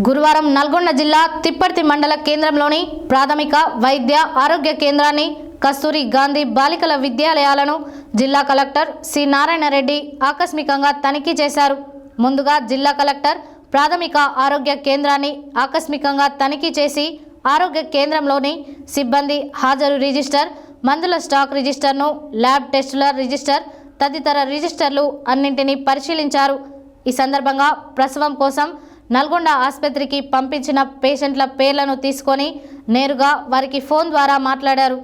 గురువారం నల్గొండ జిల్లా తిప్పర్తి మండల కేంద్రంలోని ప్రాథమిక వైద్య ఆరోగ్య కేంద్రాన్ని కస్తూరి గాంధీ బాలికల విద్యాలయాలను జిల్లా కలెక్టర్ సి నారాయణ రెడ్డి ఆకస్మికంగా తనిఖీ చేశారు. ముందుగా జిల్లా కలెక్టర్ ప్రాథమిక ఆరోగ్య కేంద్రాన్ని ఆకస్మికంగా తనిఖీ చేసి ఆరోగ్య కేంద్రంలోని సిబ్బంది హాజరు రిజిస్టర్, మందుల స్టాక్ రిజిస్టర్ను, ల్యాబ్ టెస్టుల రిజిస్టర్ తదితర రిజిస్టర్లు అన్నింటినీ పరిశీలించారు. ఈ సందర్భంగా ప్రసవం కోసం నల్గొండ ఆసుపత్రికి పంపించిన పేషెంట్ల పేర్లను తీసుకొని నేరుగా వారికి ఫోన్ ద్వారా మాట్లాడారు.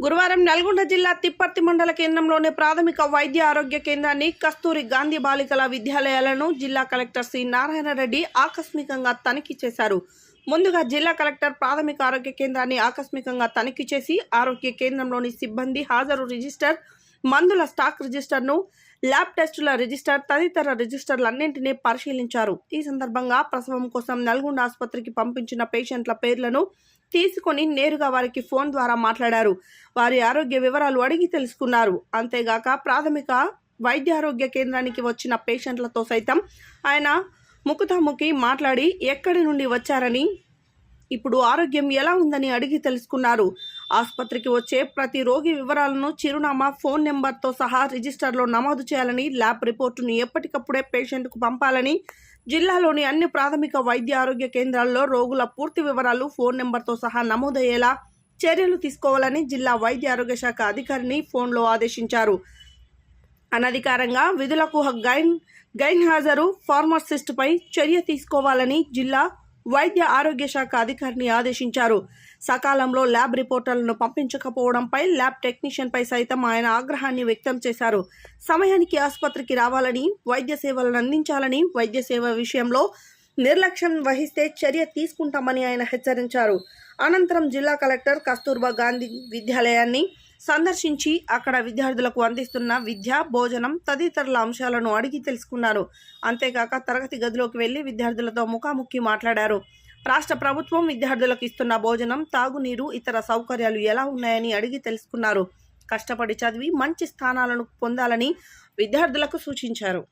గురువారం నల్గొండ జిల్లా తిప్పర్తి మండల కేంద్రంలోని ప్రాథమిక వైద్య ఆరోగ్య కేంద్రాన్ని కస్తూరి గాంధీ బాలికల విద్యాలయాలను జిల్లా కలెక్టర్ సి నారాయణ రెడ్డి ఆకస్మికంగా తనిఖీ చేశారు. ముందుగా జిల్లా కలెక్టర్ ప్రాథమిక ఆరోగ్య కేంద్రాన్ని ఆకస్మికంగా తనిఖీ చేసి ఆరోగ్య కేంద్రంలోని సిబ్బంది హాజరు రిజిస్టర్, మందుల స్టాక్ రిజిస్టర్ను, ల్యాబ్ టెస్టుల రిజిస్టర్ తదితర రిజిస్టర్లన్నింటినీ పరిశీలించారు. ఈ సందర్భంగా ప్రసవం కోసం నల్గొండ ఆసుపత్రికి పంపించిన పేషెంట్ల పేర్లను తీసుకొని నేరుగా వారికి ఫోన్ ద్వారా మాట్లాడారు. వారి ఆరోగ్య వివరాలు అడిగి తెలుసుకున్నారు. అంతేగాక ప్రాథమిక వైద్య ఆరోగ్య కేంద్రానికి వచ్చిన పేషెంట్లతో సైతం ఆయన ముఖాముఖి మాట్లాడి ఎక్కడి నుండి వచ్చారని, ఇప్పుడు ఆరోగ్యం ఎలా ఉందని అడిగి తెలుసుకున్నారు. ఆసుపత్రికి వచ్చే ప్రతి రోగి వివరాలను, చిరునామా, ఫోన్ నెంబర్తో సహా రిజిస్టర్లో నమోదు చేయాలని, ల్యాబ్ రిపోర్టును ఎప్పటికప్పుడే పేషెంట్కు పంపాలని, జిల్లాలోని అన్ని ప్రాథమిక వైద్య ఆరోగ్య కేంద్రాల్లో రోగుల పూర్తి వివరాలు ఫోన్ నెంబర్తో సహా నమోదయ్యేలా చర్యలు తీసుకోవాలని జిల్లా వైద్య ఆరోగ్య శాఖ అధికారిని ఫోన్లో ఆదేశించారు. అనధికారంగా విధులకు గైన్ హాజరు ఫార్మసిస్ట్పై చర్య తీసుకోవాలని జిల్లా వైద్య ఆరోగ్య శాఖ అధికారిని ఆదేశించారు. సకాలంలో ల్యాబ్ రిపోర్టులను పంపించకపోవడంపై ల్యాబ్ టెక్నీషియన్పై సైతం ఆయన ఆగ్రహాన్ని వ్యక్తం చేశారు. సమయానికి ఆసుపత్రికి రావాలని, వైద్య సేవలను అందించాలని, వైద్య సేవ విషయంలో నిర్లక్ష్యం వహిస్తే చర్య తీసుకుంటామని ఆయన హెచ్చరించారు. అనంతరం జిల్లా కలెక్టర్ కస్తూర్బా గాంధీ విద్యాలయాన్ని సందర్శించి అక్కడ విద్యార్థులకు అందిస్తున్న విద్య, భోజనం తదితరుల అంశాలను అడిగి తెలుసుకున్నారు. అంతేకాక తరగతి గదిలోకి వెళ్లి విద్యార్థులతో ముఖాముఖి మాట్లాడారు. రాష్ట్ర ప్రభుత్వం విద్యార్థులకు ఇస్తున్న భోజనం, తాగునీరు, ఇతర సౌకర్యాలు ఎలా ఉన్నాయని అడిగి తెలుసుకున్నారు. కష్టపడి చదివి మంచి స్థానాలను పొందాలని విద్యార్థులకు సూచించారు.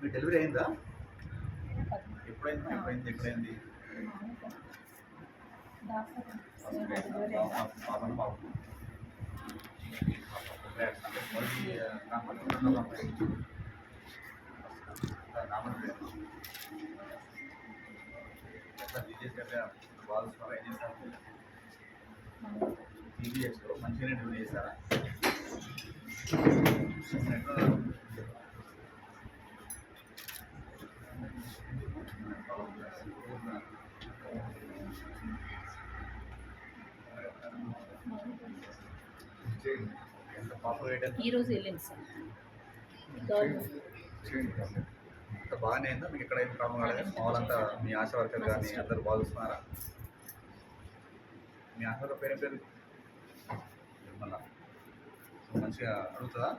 మీ డెలివరీ అయిందా? ఎప్పుడైంది? టీవీఎస్లో మంచిగానే డెలివరీ చేశారా? ఈరోజు వెళ్ళింది సార్. అంత బాగానే అయిందా? మీకు ఎక్కడ ఏం ప్రాబ్లం కాలేదు? మామూలంతా మీ ఆశా వర్కర్ కానీ అందరూ బాగా చూస్తున్నారా? మీ ఆశా వర్కర్ పేరు మళ్ళా మంచిగా అడుగుతుందా?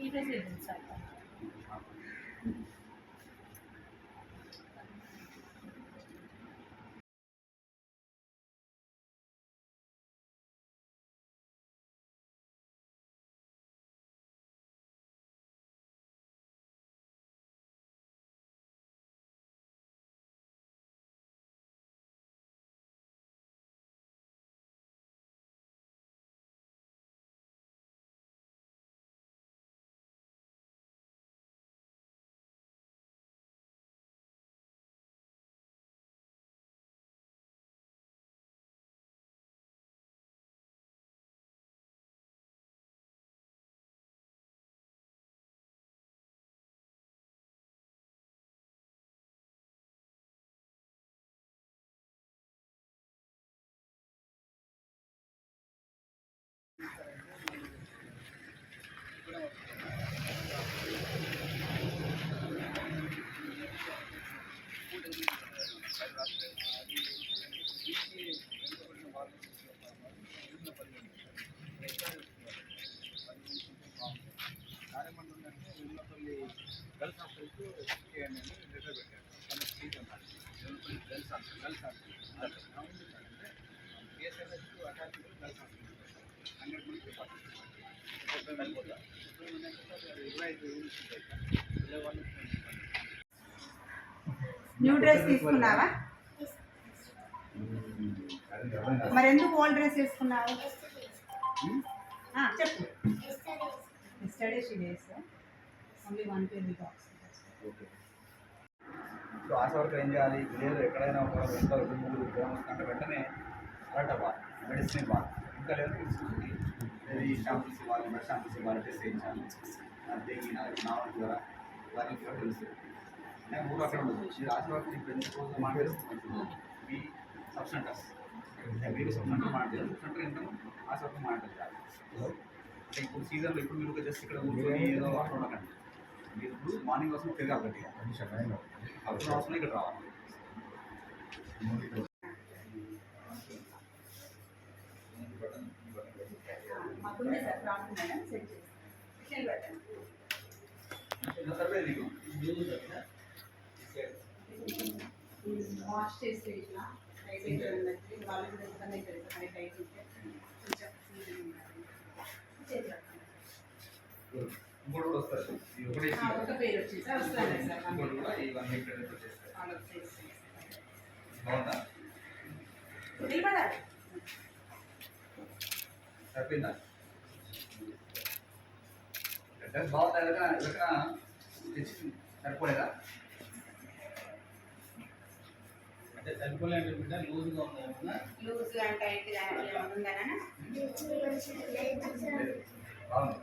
ఈరోజు వెళ్ళింది సార్. న్యూ డ్రెస్ తీసుకున్నావా? మరి ఎందుకు ఓల్డ్ డ్రెస్ తీసుకున్నావు? చెప్పు. Yesterday she does only 1 kg box. So Asha వరకు ఏం చేయాలి? లేదు ఎక్కడైనా ఒక 2-3 గ్రాములు కంటే వెంటనే అలర్ట్ అవ్వాలి, మెడిసిన్ ఇవ్వాలి. ఇంకా లేదు ఇది షాంపూస్ ఇవ్వాలి, మెడ షాంపూస్ ఇవ్వాలి, టెస్ట్ చేయించాలి. అంతే నావల్ ద్వారా వారికి కూడా తెలుసు. నేను ఊరు అక్కడ ఉండదు. మీరు ఆశ వరకు ఇప్పుడు ఎందుకు మాట్లాడుతుంది మీ సబ్స్టెంటర్స్ మీరు సబ్స్టెంటర్ మాట్లాడారు. సబ్స్టెంటర్ ఏంటో ఆశ వరకు మాట్లాడాలి. అంటే ఇప్పుడు సీజన్లో ఇప్పుడు మీరు జస్ట్ ఇక్కడ కూర్చొని ఏదో అక్కడ ఉండకండి. మీరు ఇప్పుడు మార్నింగ్ కోసం తిరగాలి గట్టిగా, అప్పుడు అవసరం ఇక్కడ రావాలి. మాకుండే సార్ ప్రాబ్లం మేడం, సెట్ చేసి పెట్టండి. సరిపోయింది నీకు వాష్ చేసి ఇట్లా టైట్ అయితే వాళ్ళు కూడా ఇబ్బంది అవుతుంది సార్. టైట్ ఉంటే కొంచెం ఇంకోటి కూడా వస్తుంది. ఇది ఒకటి ఒక పేరు వచ్చింది సార్, వస్తాను సార్. ఇంకోటి కూడా ఈ 1 వీక్ వచ్చేస్తాయి. వాళ్ళు వచ్చేసి బాగుందా? నిలబడాలి. సరిపోయిందా? డ్రెస్ బాగుందా? ఎక్కడ తెచ్చి సరిపోలేదా? అంటే సరిపోలేదు బిడ్డ, లూజ్గా ఉందా? లూజ్ గా టైట్ గా ఏమైనా ఉందనా? బాగుంది.